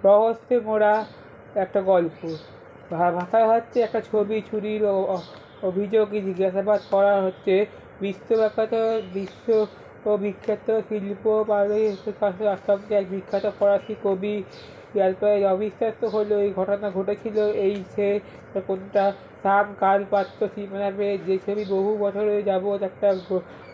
রহস্যে মোড়া একটা গল্প। ভাষা হচ্ছে একটা ছবি চুরির অভিযোগে জিজ্ঞাসাবাদ করা হচ্ছে বিশ্ব বিখ্যাত শিল্প সঙ্গে এক বিখ্যাত ফরাসি কবি অবিশ্বাস্য হলো এই ঘটনা ঘটেছিল এই সে কোনটা সাম কাল পাত্র সীমানা পেয়ে যে ছবি বহু বছরের যাবৎ একটা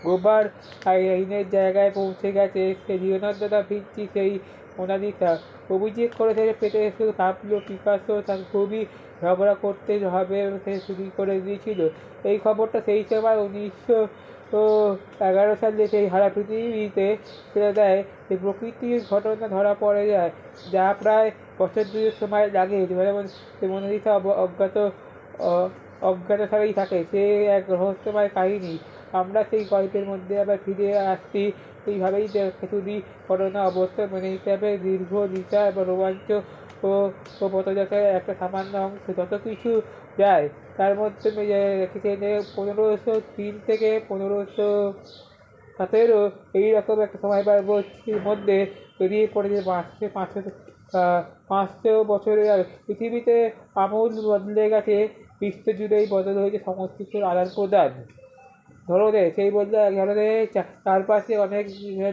গোবার আইনের জায়গায় পৌঁছে গেছে সে লিওনার্দো দা ভিঞ্চি সেই মোনালিসা অভিযোগ করেছে পেটে শুধু ভাবলো পিকাসো তার খুবই ঝগড়া করতে হবে সে শুরু করে দিয়েছিল। এই খবরটা সেই সময় 1911 সালে সেই সারা পৃথিবীতে ফেলে দেয় যে প্রকৃতির ঘটনা ধরা পড়ে যায় যা প্রায় বছর দুয়েক সময় লাগে যেমন মোনালিসা অজ্ঞাতসারেই থাকে সে এক রহস্যময় কাহিনী। আমরা সেই গল্পের মধ্যে আবার ফিরে আসছি এইভাবেই চুরি ঘটনা অবস্থা মানে হিসাবে দীর্ঘ বিচার বা রোমাঞ্চ ও পথযাত্রার একটা সামান্য অংশ যত কিছু যায় তার মধ্যে রেখেছেন 1503 থেকে 1517 এইরকম একটা সময়কালের মধ্যে বেরিয়ে পড়েছে 500 বছরের আর পৃথিবীতে আমূল বদলে গেছে বিশ্বজুড়েই বদল হয়েছে সমস্ত কিছুর আদান প্রদান ধরনের সেই বলতে এক ধরনের চারপাশে অনেক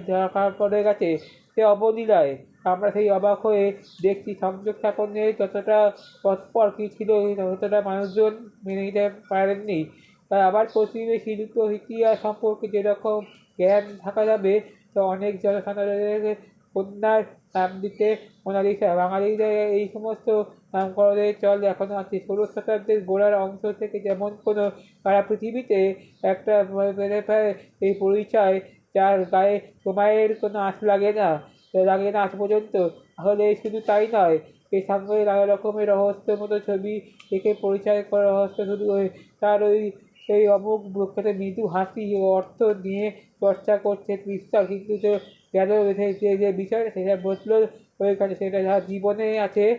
ঢাকা পড়ে গেছে সে অবলীলায় আমরা সেই অবাক হয়ে দেখছি সংযোগ স্থাপনের যতটা তৎপর কী ছিল ততটা মানুষজন মেনে নিতে পারেননি আবার পশ্চিমে শিল্প ইতিহাস সম্পর্কে যেরকম জ্ঞান থাকা যাবে তো অনেক জনসাধারণের কন্যার নাম দিতে মোনালিসা বাঙালিরা এই সমস্ত নামকরণের চল এখনও আছে 16 শতাব্দীর গোড়ার অংশ থেকে যেমন কোনো সারা পৃথিবীতে একটা এই পরিচয় যার গায়ে সময়ের কোনো আঁচ লাগে না আজ পর্যন্ত তাহলে শুধু তাই নয় এর সঙ্গে নানা রকমের রহস্য মতো ছবি একে পরিচয় করা রহস্য শুধু তার এই অমুক প্রখ্যাত মৃদু হাসি ও অর্থ নিয়ে চর্চা করছে বিশ্বাস কিন্তু গেল যে বিষয়টা সেটা বদল হয়ে গেছে সেটা যার জীবনে আছে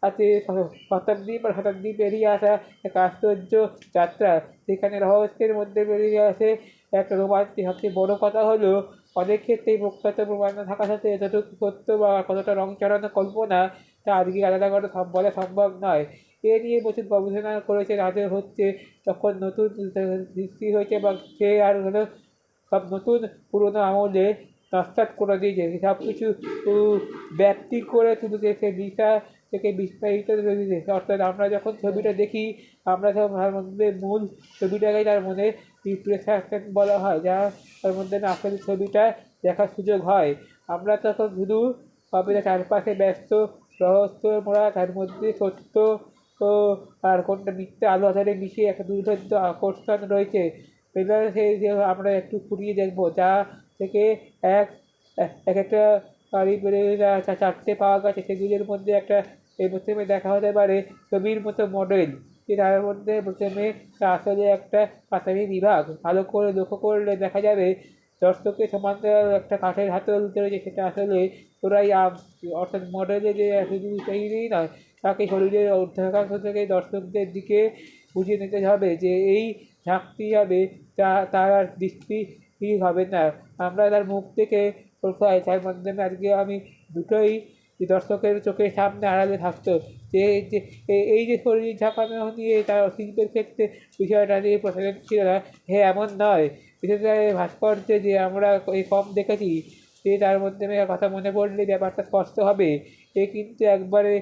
আছে শতাব্দী পেরিয়ে আসা এক আশ্চর্য যাত্রা সেখানে রহস্যের মধ্যে পেরিয়ে আসে একটা রোমান্টিক সবচেয়ে বড়ো কথা হলো অনেক ক্ষেত্রেই প্রখ্যাত প্রমাণ থাকা সাথে এতটুকু সত্য বা কতটা রং চড়ানো কল্পনা তা আজকে আলাদা করে বলা সম্ভব নয় এ নিয়ে প্রচুর গবেষণা করেছে রাজের হচ্ছে তখন নতুন সৃষ্টি হয়েছে বা সে আর হলো সব নতুন পুরোনো আমলে নস্বাত করে দিয়েছে সব কিছু ব্যক্তি করে তুলেছে সে দিশা থেকে বিস্তারিত করে দিয়েছে অর্থাৎ আমরা যখন ছবিটা দেখি আমরা তার মধ্যে মূল ছবিটাকেই তার মধ্যে রিপ্রেজেন্টেশন বলা হয় যা তার মধ্যে আসলে ছবিটা দেখার সুযোগ হয় আমরা তখন শুধু কবিতা চারপাশে ব্যস্ত রহস্য মোড়া তার মধ্যে সত্য ও আর কোনটা মিথ্যে আলো আধারে মিশিয়ে একটা দুর্ভেদ্য আকর্ষণ রয়েছে এবার সেই যে আমরা একটু ফুরিয়ে দেখবো যা থেকে এক একটা চারটে পাওয়া গেছে সেগুলির মধ্যে একটা এই প্রথমে দেখা হতে পারে ছবির মতো মডেল তার মধ্যে প্রথমে আসলে একটা প্রাথমিক বিভাগ ভালো করে লক্ষ্য করলে দেখা যাবে দর্শকের সমান্তরাল একটা কাঠের হাতল রয়েছে সেটা আসলে ওরাই অর্থাৎ মডেলে যে শুধু সেইই নয় তাকে শরীরের অর্ধাংশ থেকে দর্শকদের দিকে বুঝিয়ে নিতে হবে যে এই ঝাঁকতে হবে তার আর দৃষ্টি হবে না আমরা তার মুখ থেকে তার মাধ্যমে আজকে আমি দুটোই দর্শকের চোখের সামনে আড়ালে থাকতো যে এই যে শরীর ঝাঁকানো নিয়ে তার শিল্পের ক্ষেত্রে বিষয়টা নিয়ে প্রচলন ছিল না হ্যাঁ এমন নয় বিশেষ করে ভাস্কর্যে যে আমরা এই কম দেখেছি সে তার মধ্যে কথা মনে পড়লে ব্যাপারটা স্পষ্ট হবে এ কিন্তু একবারে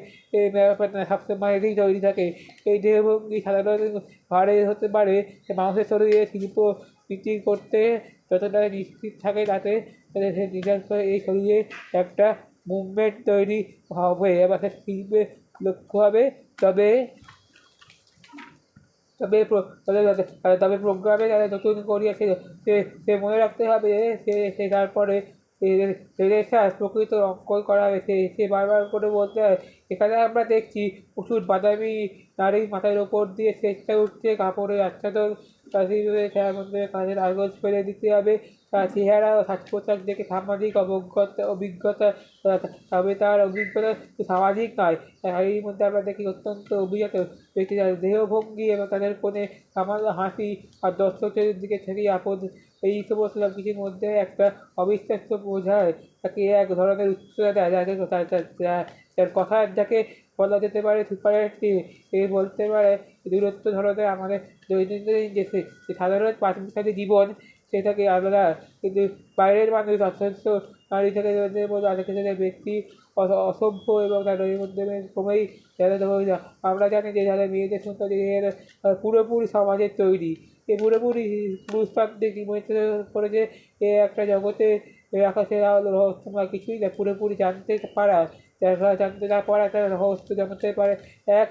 ব্যাপারটা সবসময়েই তৈরি থাকে এই দেহভঙ্গি সাধারণত ভারে হতে পারে মানুষের শরীরে শিল্প সৃষ্টি করতে যতটা নিশ্চিত থাকে তাতে সে নিজের এই শরীরে একটা মুভমেন্ট তৈরি হবে এবার সে শিল্পে লক্ষ্য হবে তবে তবে তবে প্রোগ্রামে নতুন করিয়া সে মনে রাখতে হবে সে তারপরে রেনেসাঁস প্রকৃত অঙ্কন করা হয়েছে সে বারবার করে বলতে হয় এখানে আমরা দেখছি প্রচুর বাদামি নারীর মাথার ওপর দিয়ে চেষ্টা উঠছে কাপড়ের আচ্ছাদন তাদের মধ্যে কাজের আগজ ফেলে দিতে হবে তার চেহারা ও সাজ পোশাক দেখে সামাজিক অভিজ্ঞতা তবে তার অভিজ্ঞতা সামাজিক নয় শারীরিক মধ্যে আমরা দেখি অত্যন্ত অভিজাত ব্যক্তি তাদের দেহভঙ্গি এবং তাদের কোণে সামান্য হাসি আর দর্শকদের দিকে থেকেই আপদ এই সমস্ত সব কিছুর মধ্যে একটা অবিশ্বাস্য বোঝায়, তাকে এক ধরনের উচ্চতা দেয়, যাকে যার কথা যাকে বলা যেতে পারে সুপারলাটিভ। এ বলতে পারে দূরত্ব ধরনের আমাদের দৈনন্দিন যে সাধারণ পাঁচমিশালি জীবন সেটাকে আলাদা, কিন্তু বাইরের মানুষ অত্যন্ত নারী থেকে আলোচনা ব্যক্তি অসভ্য এবং তার মধ্যে ক্রমেই যারা মহিলা। আমরা জানি যে যারা মেয়েদের সন্তান এরা পুরোপুরি সমাজের তৈরি, এ পুরোপুরি পুরুষতান্ত্রিক করেছে। এ একটা জগতে আকাশে রহস্যময় কিছুই না, পুরোপুরি জানতে পারা, যারা জানতে না পারা তারা রহস্য জানতে পারে। এক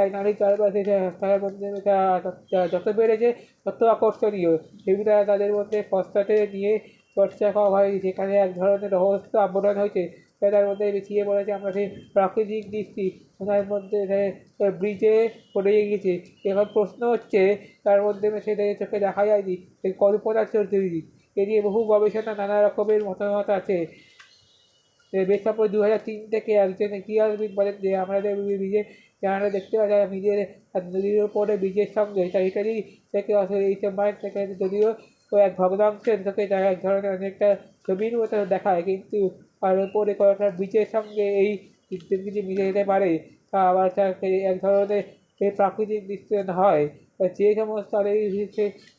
এক নারীর চারপাশে তার মধ্যে যত বেড়েছে তত আকর্ষণীয়, সেগুলো তাদের মধ্যে পশ্চাতে নিয়ে চর্চা করা হয়, যেখানে এক ধরনের রহস্য আবরণ হয়েছে তার মধ্যে পিছিয়ে পড়েছে। আমরা সেই প্রাকৃতিক দৃষ্টি ওনার মধ্যে ব্রিজে পড়ে গিয়েছে। এখন প্রশ্ন হচ্ছে তার মধ্যে সেটা চোখে দেখা যায়নি, সেই কল্পনা চৌধুরী। এ নিয়ে বহু গবেষণা, নানা রকমের মতামত আছে। বেশ তারপর 2003 থেকে একজন ইতিহাসবিদ বলেন যে আমাদের ব্রিজে যারা দেখতে পাওয়া যায় ব্রিজের নদীর ওপরে ব্রিজের সঙ্গে ইত্যাদি থেকে এই সময় থেকে যদিও এক ভগ্নাংশের থেকে তারা এক ধরনের অনেকটা ছবির মতো দেখায়, কিন্তু তার উপরে কয়েকটা ব্রিজের সঙ্গে এই কিছু মিলে যেতে পারে, তা আবার এক ধরনের এই প্রাকৃতিক দৃশ্য হয়। যে সমস্ত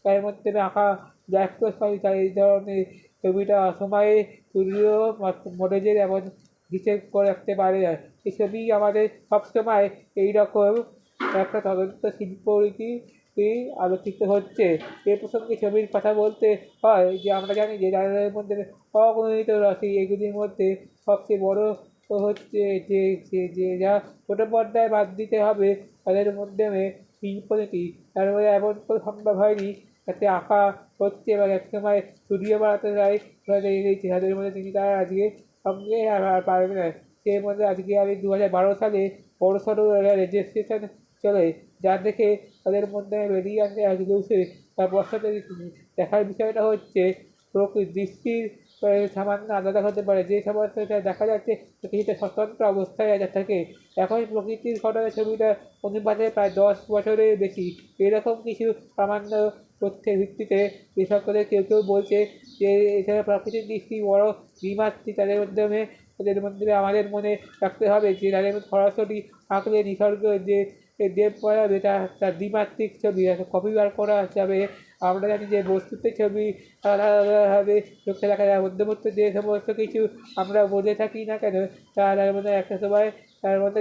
তার মধ্যে আঁকা ব্যক্ত হয় তাই এই ধরনের ছবিটা সময়ে তুলিও মডেলের এমন হিসেব করে রাখতে পারে না। এই ছবি আমাদের সবসময় এইরকম একটা তদন্ত শিল্পরীতি আলোচিত হচ্ছে। এ প্রসঙ্গে ছবির কথা বলতে হয় যে আমরা জানি যে যাদের মধ্যে অগণিত রাশি, এগুলির মধ্যে সবচেয়ে বড় হচ্ছে যে যা ছোটো পর্দায় বাদ দিতে হবে তাদের মাধ্যমে শিল্পনীতি, তার মধ্যে এমন কোনো সম্ভব হয়নি যাতে আঁকা হচ্ছে এবং এক সময় স্টুডিও বানাতে যায় তাদের মধ্যে তিনি তারা আজকে সঙ্গে আর পারবে না। সেই মধ্যে আজকে আমি 2012 সালে বড়সড় রেজিস্ট্রেশন চলে, যা দেখে তাদের মধ্যে বেরিয়ে আসে এক দিবসে তার বর্ষাতে দেখার বিষয়টা হচ্ছে দৃষ্টির সামান্য আলাদা হতে পারে। যে সমস্ত দেখা যাচ্ছে কিছুটা স্বতন্ত্র অবস্থায় থাকে, এখন প্রকৃতির ঘটনার ছবিটা অনুপাতে প্রায় 10 বছরের বেশি। এরকম কিছু সামান্য তথ্যের ভিত্তিতে বিশেষজ্ঞদের কেউ কেউ বলছে যে এছাড়া প্রাকৃতিক দৃষ্টি বড় দ্বিমাত্রিক, তাদের মধ্যে আমাদের মনে রাখতে হবে যে তাদের সরাসরি আঁকলে নিসর্গ যে দেব পড়াবে তার দ্বিমাত্রিক ছবি কপি বার করা যাবে। আমরা জানি যে বস্তুতে ছবি আলাদাভাবে চোখে দেখা যায়, মধ্যে যে সমস্ত কিছু আমরা বলে থাকি না কেন তার মধ্যে একটা সময় তার মধ্যে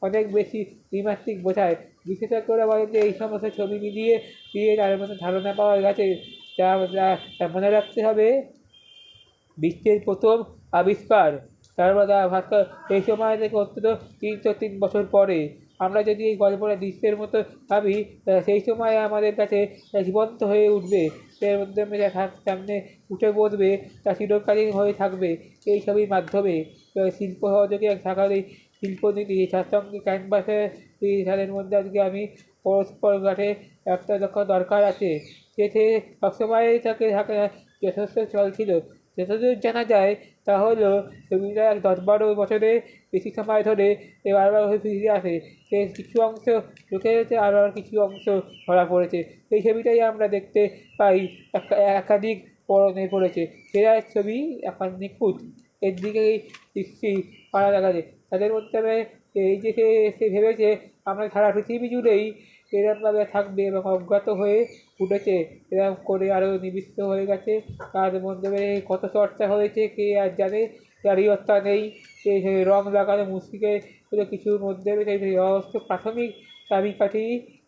অনেক বেশি দ্বিমাত্রিক বোঝায়। বিশেষজ্ঞরা বলেন যে এই সমস্ত ছবি মিলিয়ে তার মধ্যে ধারণা পাওয়া গেছে, যা মনে রাখতে হবে বিশ্বের প্রথম আবিষ্কার সর্বদা ভাস্কর এই সময় থেকে অন্তত 303 বছর পরে। আমরা যদি এই গল্পটা দৃশ্যের মতো ভাবি সেই সময় আমাদের কাছে জীবন্ত হয়ে উঠবে, এর মাধ্যমে সামনে উঠে বসবে, তা চিরকালীন হয়ে থাকবে এই ছবির মাধ্যমে। শিল্প সহযোগী এক শাখার শিল্পনীতি তার সঙ্গে ক্যানভাসে তাদের মধ্যে আজকে আমি পরস্পর ঘাটে একটা দরকার আছে, সেটি সবসময়ই থাকে যথেষ্ট চলছিল। যতদূর জানা যায় তা হলো ছবিটা 10-12 বছরে বেশি সময় ধরে বারবার হয়ে ফিরে আসে। সে কিছু অংশ ঢুকে গেছে আর কিছু অংশ ধরা পড়েছে। এই ছবিটাই আমরা দেখতে পাই একাধিক পরনে পড়েছে। সেরা ছবি এখন নিখুঁত, এর দিকেই দৃষ্টি পাড়া দেখা যায় তাদের মধ্যে। এই যে সে ভেবেছে আমরা সারা পৃথিবী জুড়েই এরকমভাবে থাকবে এবং অজ্ঞাত হয়ে উঠেছে, এরকম করে আরও নিবিষ্ট হয়ে গেছে। তার মধ্যে কত চর্চা হয়েছে কে আর জানে, জারিয়তা নেই। রং লাগানো মুশকিলে কিছুর মধ্যে রহস্য প্রাথমিক চাবিকাঠি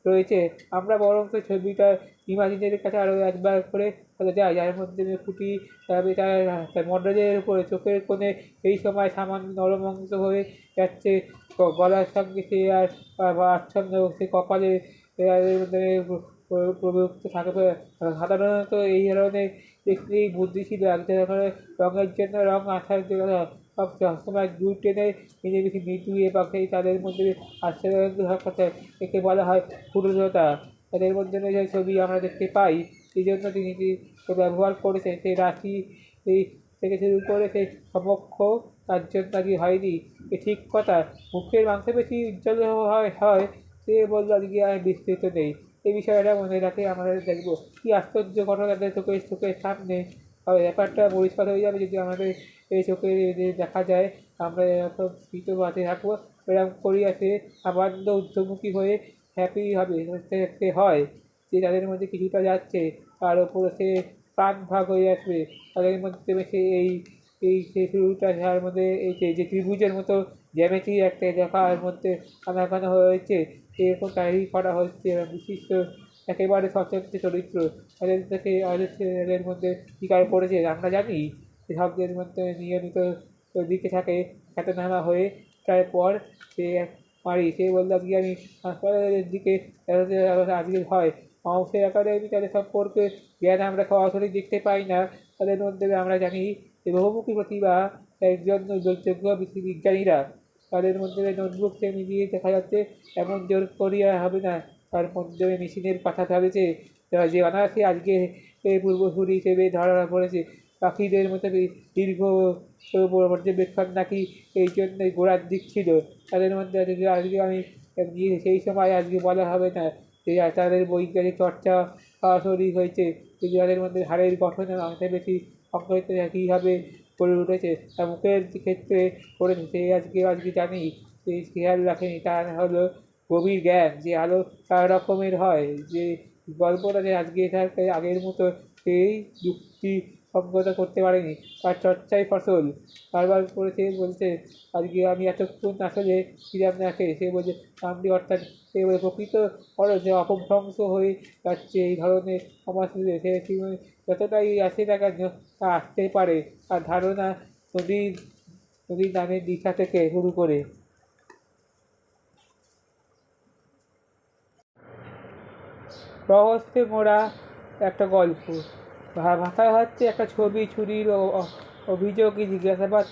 রয়েছে। আমরা বরং ছবিটার ইমাজিনের কাছে আরও একবার করে যায়, যার মধ্যে ফুটি তার মডেলের উপরে চোখের কোণে এই সময় সামান্য নরম অংশ হয়ে যাচ্ছে, গলার সঙ্গে সে আর আচ্ছন্ন সে কপালে প্রযুক্ত থাকবে। সাধারণত এই ধরনের একটি বুদ্ধি ছিল এক ধরনের রঙের জন্য রঙ আসার জন্য সবসময় দূর টেনে বেশি মৃদু এবং সেই তাদের মধ্যে আশ্চর্য একে বলা হয় পুরুষতা। তাদের মধ্যে যে ছবি আমরা দেখতে পাই সেই জন্য তিনি ব্যবহার করেছেন সেই রাশি এই থেকে শুরু করে সেই সমক্ষ তার জন্য আজকে হয়নি। এ ঠিক কথা, মুখের মাংসপেশি উজ্জ্বল হয় সে বলল আজকে আর বিস্তৃত নেই। এই বিষয়টা মনে রাখে আমরা দেখব কী আশ্চর্য ঘটনা তাদের চোখের সামনে তবে ব্যাপারটা পরিষ্কার হয়ে যাবে যদি আমাদের এই চোখে দেখা যায়। আমরা এরকম স্মৃত বাঁচে থাকবো, এরকম করিয়া সে আনন্দ ঊর্ধ্বমুখী হয়ে হ্যাপি হবে সে হয় যে তাদের মধ্যে কিছুটা যাচ্ছে, তার ওপর সে প্রাণ ভাগ হয়ে আসবে তাদের মধ্যে সে সেই শুরুটা যার মধ্যে এই যে ত্রিভুজের মতো জ্যামিতি একটা দেখার মধ্যে আনাগানা হয়েছে এরকম তৈরি করা হচ্ছে বিশিষ্ট একেবারে স্বতন্ত্র চরিত্র তাদের থেকে এদের মধ্যে স্বীকার করেছে। আমরা জানি শব্দের মধ্যে নিয়মিত দিকে থাকে খ্যাতনামা হয়ে তারপর সে সে বলল কি আমি হাসপাতালের দিকে আজকে হয় মানুষের আকারে তাদের সম্পর্কে জ্ঞান আমরা সরাসরি দেখতে পাই না, তাদের মধ্যে আমরা জানি যে বহুমুখী প্রতিভা একজন উল্লেখযোগ্য বিজ্ঞানীরা তাদের মধ্যে নোটবুককে মিলিয়ে দেখা যাচ্ছে এমন জোর করিয়া হবে না তার মধ্যে মেশিনের কথা ভাবেছে যে অনায়াসে আজকে পূর্বসূরি হিসেবে ধরা পড়েছে পাখিদের মতো দীর্ঘ পর্যবেক্ষণ নাকি এই জন্যই গোড়ার দিক ছিল তাদের মধ্যে আজকে আমি সেই সময় আজকে বলা হবে না যে তাদের বৈজ্ঞানিক চর্চা সরাসরি হয়েছে তাদের মধ্যে হাড়ের গঠনের অংশে বেশি সংকলিত কীভাবে গড়ে উঠেছে তার মুখের ক্ষেত্রে করেছে সে আজকে জানি সেই খেয়াল রাখেনি তার হলো গভীর জ্ঞান যে আলো 4 রকমের হয় যে গল্পটা যে আজকে থাকে আগের মতো সেই যুক্তি সঙ্গত করতে পারেনি তার চর্চাই ফসল বারবার করেছে বলছে আজকে আমি এতক্ষণ আসলে ছিলাম না খেয়ে সে বলছে নামটি অর্থাৎ সে বলে প্রকৃত যে অপভ্রংশ হয়ে যাচ্ছে এই ধরনের সমাজ সে যতটাই আসে না কেন তা আসতে পারে আর ধারণা নদীর নামের দিশা থেকে শুরু করে রহস্যে মোড়া একটা গল্প ভাষা হচ্ছে একটা ছবি চুরির অভিযোগ জিজ্ঞাসাবাদ